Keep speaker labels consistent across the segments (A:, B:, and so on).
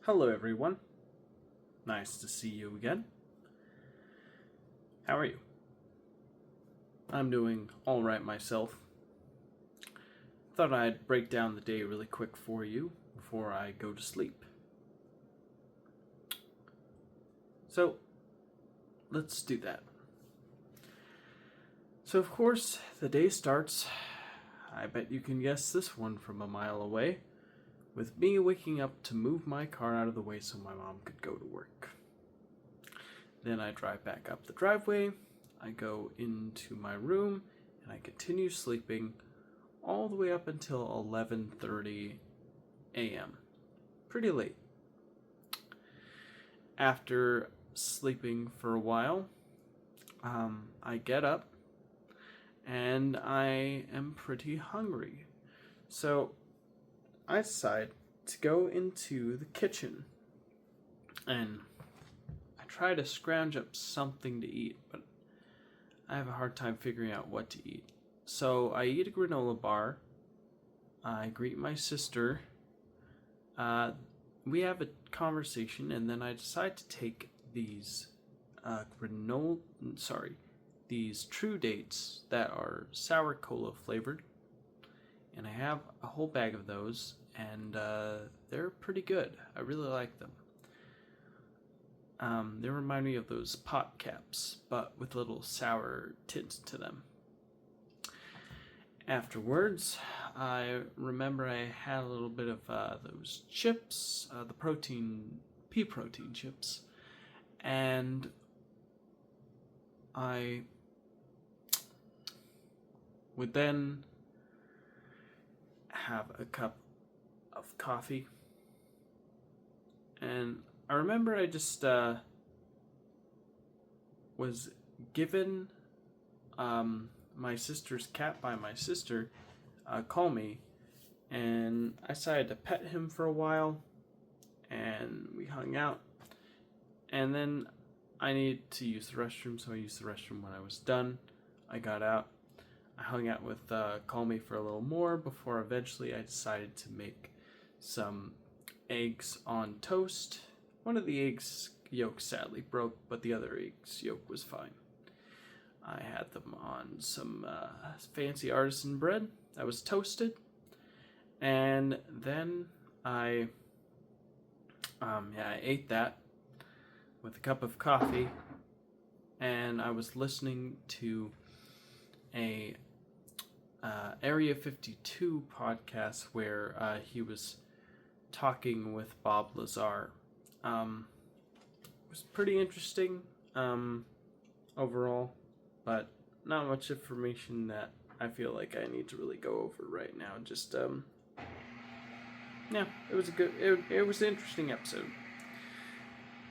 A: Hello, everyone. Nice to see you again. How are you? I'm doing all right myself. Thought I'd break down the day really quick for you before I go to sleep. So, let's do that. So, of course, the day starts. I bet you can guess this one from a mile away, with me waking up to move my car out of the way so my mom could go to work. Then I drive back up the driveway, I go into my room, and I continue sleeping all the way up until 11:30 a.m. Pretty late. After sleeping for a while, I get up and I am pretty hungry. So I decide to go into the kitchen and I try to scrounge up something to eat, but I have a hard time figuring out what to eat. So I eat a granola bar. I greet my sister. We have a conversation, and then I decide to take these these True Dates that are sour cola flavored, and I have a whole bag of those, and they're pretty good. I really like them. They remind me of those pot caps, but with a little sour tint to them. Afterwards, I remember I had a little bit of those chips, the pea protein chips, and I would then have a cup of coffee. And I remember I just was given my sister's cat by my sister call me, and I decided to pet him for a while, and we hung out. And then I needed to use the restroom, so I used the restroom when I was done. I got out. I hung out with Call Me for a little more before eventually I decided to make some eggs on toast. One of the eggs' yolk sadly broke, but the other egg's yolk was fine. I had them on some fancy artisan bread that was toasted, and then I ate that with a cup of coffee, and I was listening to a Area 52 podcast where he was talking with Bob Lazar. It was pretty interesting overall, but not much information that I feel like I need to really go over right now. Just yeah, it was it was an interesting episode.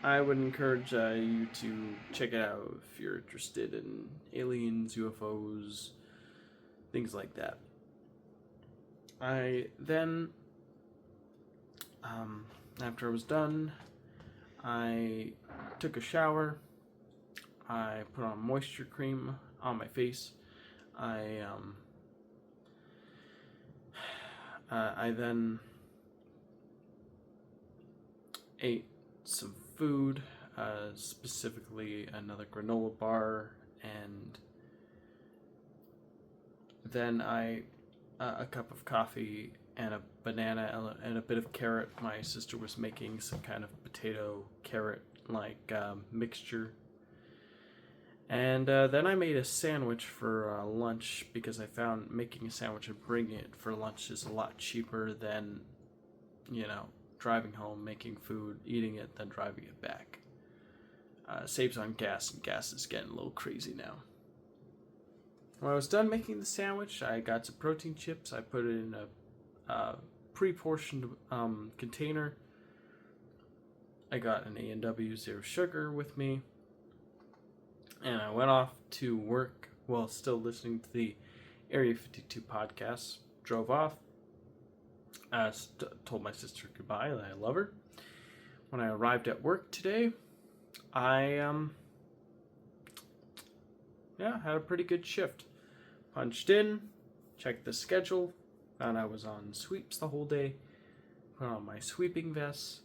A: I would encourage you to check it out if you're interested in aliens, UFOs, things like that. I then, after I was done, I took a shower. I put on moisture cream on my face. I then ate some food, specifically another granola bar, and then a cup of coffee and a banana and a bit of carrot. My sister was making some kind of potato carrot like mixture. And then I made a sandwich for lunch because I found making a sandwich and bringing it for lunch is a lot cheaper than, driving home, making food, eating it, then driving it back. Saves on gas, and gas is getting a little crazy now. When I was done making the sandwich, I got some protein chips. I put it in a pre-portioned container. I got an A&W Zero Sugar with me. And I went off to work while still listening to the Area 52 podcast. Drove off. Told my sister goodbye, that I love her. When I arrived at work today, I had a pretty good shift. Punched in, checked the schedule, found I was on sweeps the whole day, put on my sweeping vest,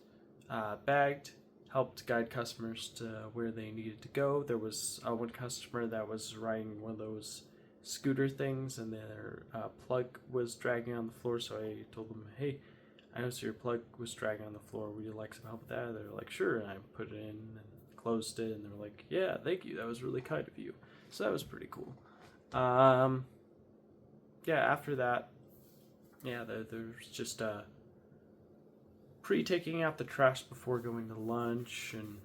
A: bagged, helped guide customers to where they needed to go. There was one customer that was riding one of those scooter things, and their plug was dragging on the floor. So I told them, "Hey, I noticed your plug was dragging on the floor. Would you like some help with that?" They're like, "Sure." And I put it in and closed it, and they're like, "Yeah, thank you. That was really kind of you." So that was pretty cool. Yeah, after that, yeah, there's just pre-taking out the trash before going to lunch, and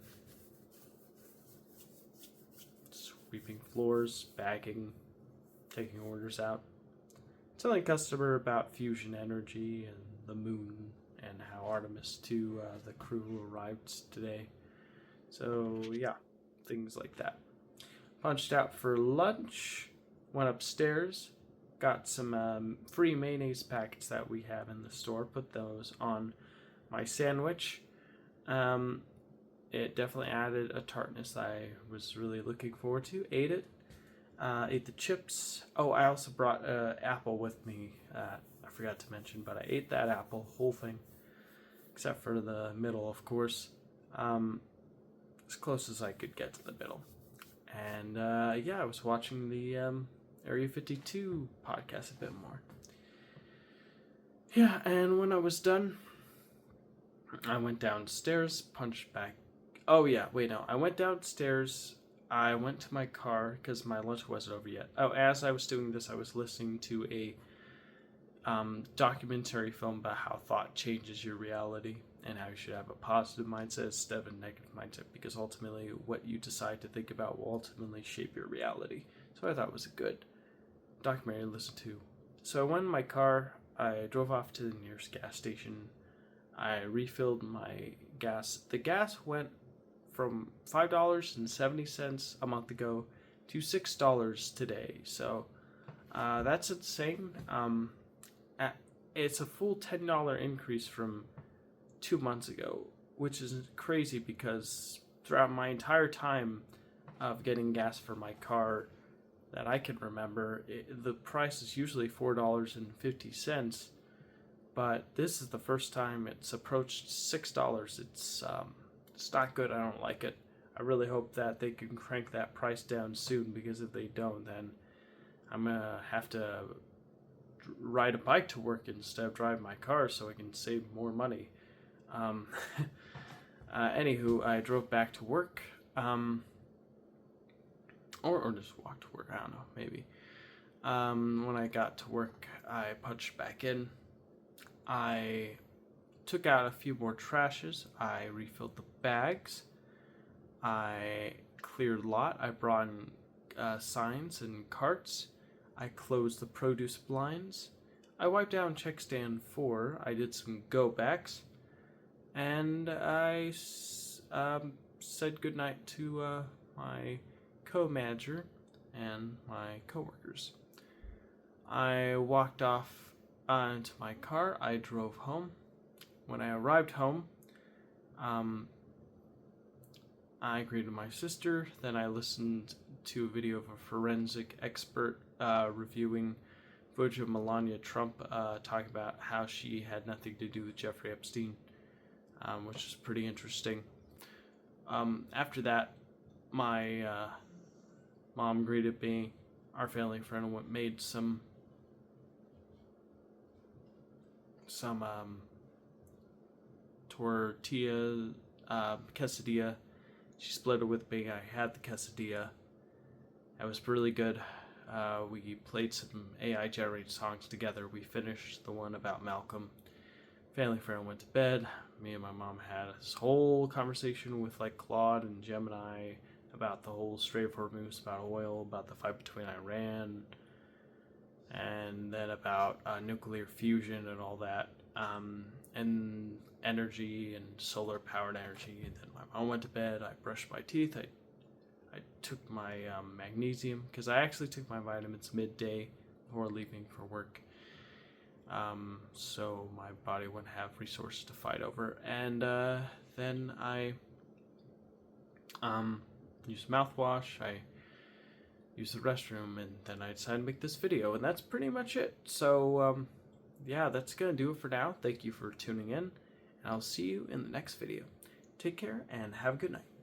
A: sweeping floors, bagging, taking orders out, telling customer about fusion energy and the moon and how Artemis 2, the crew arrived today. So yeah, things like that. Punched out for lunch, went upstairs, got some free mayonnaise packets that we have in the store, put those on my sandwich. It definitely added a tartness that I was really looking forward to. Ate it. Ate the chips. Oh, I also brought an apple with me. I forgot to mention, but I ate that apple, whole thing, except for the middle, of course. As close as I could get to the middle. And yeah, I was watching the Area 52 podcast a bit more. Yeah, and when I was done, I went downstairs, punched back. Oh yeah, wait, no. I went downstairs. I went to my car because my lunch wasn't over yet. Oh, as I was doing this, I was listening to a documentary film about how thought changes your reality and how you should have a positive mindset instead of a negative mindset, because ultimately what you decide to think about will ultimately shape your reality. So I thought it was a good documentary to listen to. So I went in my car. I drove off to the nearest gas station. I refilled my gas. The gas went from $5.70 a month ago to $6 today. So that's insane. It's a full $10 increase from 2 months ago, which is crazy because throughout my entire time of getting gas for my car that I can remember, the price is usually $4.50. But this is the first time it's approached $6. It's not good. I don't like it. I really hope that they can crank that price down soon, because if they don't, then I'm gonna have to ride a bike to work instead of drive my car so I can save more money. Anywho, I drove back to work, or just walked to work. I don't know, maybe. When I got to work, I punched back in. I took out a few more trashes. I refilled the bags. I cleared a lot. I brought in signs and carts. I closed the produce blinds. I wiped down check stand 4. I did some go backs. And I said goodnight to my co-manager and my coworkers. I walked off into my car. I drove home. When I arrived home, I greeted my sister. Then I listened to a video of a forensic expert reviewing footage of Melania Trump talking about how she had nothing to do with Jeffrey Epstein, which is pretty interesting. After that, my mom greeted me, our family friend, and made some tortilla quesadilla. She split it with me. I had the quesadilla. It was really good. We played some AI generated songs together. We finished the one about Malcolm. Family friend went to bed. Me and my mom had this whole conversation with like Claude and Gemini about the whole Strait of Hormuz, about oil, about the fight between Iran, and then about nuclear fusion and all that, and energy and solar powered energy. And then my mom went to bed. I brushed my teeth. I took my magnesium, because I actually took my vitamins midday before leaving for work, so my body wouldn't have resources to fight over. And then I used mouthwash. I used the restroom, and then I decided to make this video, and that's pretty much it. So yeah, that's gonna do it for now. Thank you for tuning in, and I'll see you in the next video. Take care and have a good night.